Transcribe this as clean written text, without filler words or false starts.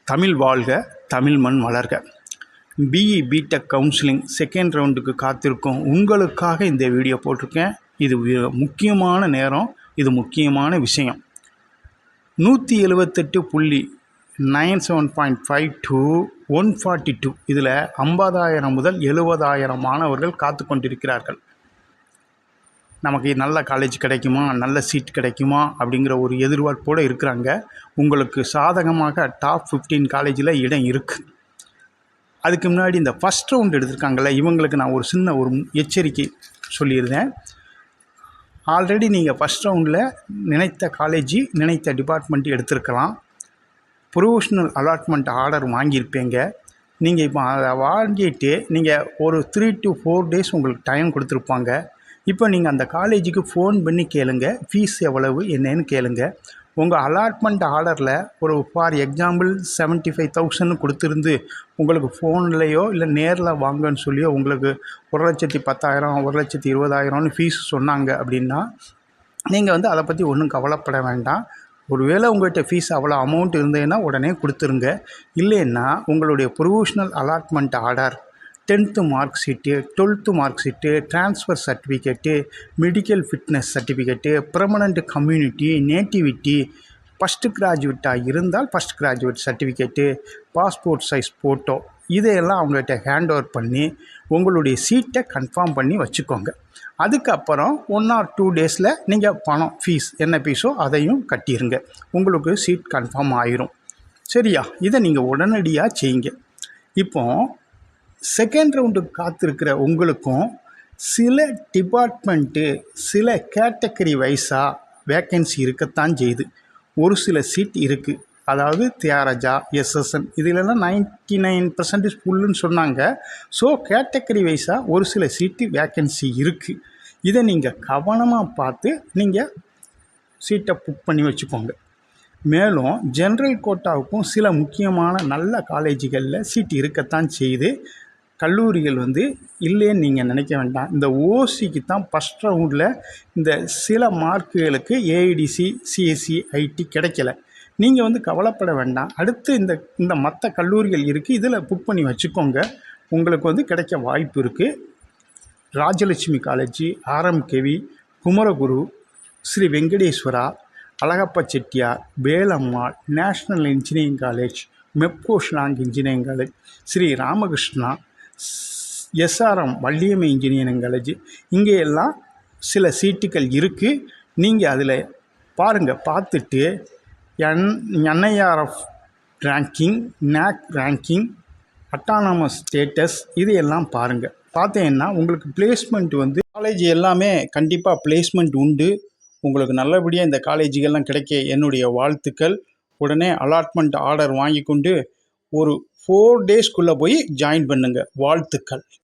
தமிழ் வாழ்க, தமிழ் மண் வளர்க. பிஇ பிடெக் கவுன்சிலிங் செகண்ட் ரவுண்டுக்கு காத்திருக்கோம் உங்களுக்காக இந்த வீடியோ போட்டிருக்கேன். இது முக்கியமான நேரம், இது முக்கியமான விஷயம். 178.97.5 to 142 இதில் 50,000 முதல் 70,000 மாணவர்கள் காத்து கொண்டிருக்கிறார்கள். நமக்கு நல்ல காலேஜ் கிடைக்குமா, நல்ல சீட் கிடைக்குமா அப்படிங்கிற ஒரு எதிர்பார்ப்போடு இருக்கிறாங்க. உங்களுக்கு சாதகமாக டாப் 15 காலேஜில் இடம் இருக்குது. அதுக்கு முன்னாடி இந்த ஃபஸ்ட் ரவுண்ட் எடுத்திருக்காங்கள்ல, இவங்களுக்கு நான் ஒரு எச்சரிக்கை சொல்லியிருந்தேன். ஆல்ரெடி நீங்கள் ஃபஸ்ட் ரவுண்டில் நினைத்த காலேஜ், நினைத்த டிபார்ட்மெண்ட் எடுத்திருக்கலாம். ப்ரொவிஷ்னல் அலாட்மெண்ட் ஆர்டர் வாங்கியிருப்பீங்க. நீங்கள் இப்போ அதை வாங்கிட்டு நீங்கள் ஒரு 3 to 4 days உங்களுக்கு டைம் கொடுத்துருப்பாங்க. இப்போ நீங்கள் அந்த காலேஜுக்கு ஃபோன் பண்ணி கேளுங்க, ஃபீஸ் எவ்வளவு என்னன்னு கேளுங்க. உங்கள் அலாட்மெண்ட் ஆர்டரில் ஒரு ஃபார் எக்ஸாம்பிள் 75,000 கொடுத்துருந்து உங்களுக்கு ஃபோன்லேயோ இல்லை நேரில் வாங்கன்னு சொல்லியோ உங்களுக்கு 1,10,000 1,20,000 ஃபீஸ் சொன்னாங்க அப்படின்னா நீங்கள் அதை பற்றி ஒன்றும் கவலைப்பட வேண்டாம். ஒருவேளை உங்கள்கிட்ட ஃபீஸ் அவ்வளோ அமௌண்ட் இருந்ததுன்னா உடனே கொடுத்துருங்க. இல்லைன்னா உங்களுடைய provisional allotment order, 10th mark sheet, 12th mark sheet, transfer certificate, medical fitness certificate, permanent community, nativity, first கிராஜுவேட்டாக இருந்தால் first graduate certificate, passport size photo, இதையெல்லாம் அவங்கள்ட்ட ஹேண்ட் ஓவர் பண்ணி உங்களுடைய சீட்டை கன்ஃபார்ம் பண்ணி வச்சுக்கோங்க. அதுக்கப்புறம் 1 or 2 days நீங்கள் பணம் ஃபீஸ் என்ன ஃபீஸோ அதையும் கட்டிடுங்க. உங்களுக்கு சீட் கன்ஃபார்ம் ஆயிரும். சரியா? இதை நீங்கள் உடனடியாக செய்யுங்க. இப்போது செகண்ட் ரவுண்டுக்கு காத்திருக்கிற உங்களுக்கும் சில டிபார்ட்மெண்ட்டு, சில கேட்டகரி வைஸாக வேக்கன்சி இருக்கத்தான் செய்யுது. ஒரு சில சீட் இருக்குது. அதாவது தியாகராஜா, எஸ்எஸ்என் இதிலெல்லாம் 99% ஃபுல்லுன்னு சொன்னாங்க. ஸோ கேட்டகரி வைஸாக ஒரு சில சீட்டு வேக்கன்சி இருக்குது. இதை நீங்கள் கவனமாக பார்த்து நீங்கள் சீட்டை புக் பண்ணி வச்சுக்கோங்க. மேலும் ஜென்ரல் கோட்டாவுக்கும் சில முக்கியமான நல்ல காலேஜுகளில் சீட் இருக்கத்தான் செய்யுது. கல்லூரிகள் இல்லைன்னு நீங்கள் நினைக்க வேண்டாம். இந்த ஓசிக்கு தான் ஃபஸ்ட் ரவுண்டில் இந்த சில மார்க்குகளுக்கு ஏஐடிசி, சிஎஸ்சி, ஐடி கிடைக்கல. நீங்கள் கவலைப்பட வேண்டாம். அடுத்து இந்த மற்ற கல்லூரிகள் இருக்குது, இதில் புக் பண்ணி வச்சுக்கோங்க. உங்களுக்கு கிடைக்க வாய்ப்பு இருக்குது. Rajalakshmi college, RMKV, Kumaraguru, Sri Venkateswara, Alagappa Chettiar, Velammal, national engineering college, Mepco Schlenk engineering college, Sri Ramakrishna, SRM Valliammai engineering college, இங்கே எல்லாம் சில சீட்டுகள் இருக்குது. நீங்கள் அதில் பாருங்கள். பார்த்துட்டு NIRF ranking, NAC ranking, autonomous status இதையெல்லாம் பாருங்கள். பார்த்தீங்கன்னா உங்களுக்கு பிளேஸ்மெண்ட் காலேஜ் எல்லாமே கண்டிப்பாக பிளேஸ்மெண்ட் உண்டு. உங்களுக்கு நல்லபடியாக இந்த காலேஜுகள்லாம் கிடைக்க என்னுடைய வாழ்த்துக்கள். உடனே அலாட்மெண்ட் ஆர்டர் வாங்கி கொண்டு ஒரு 4 days போய் ஜாயின் பண்ணுங்கள். வாழ்த்துக்கள்.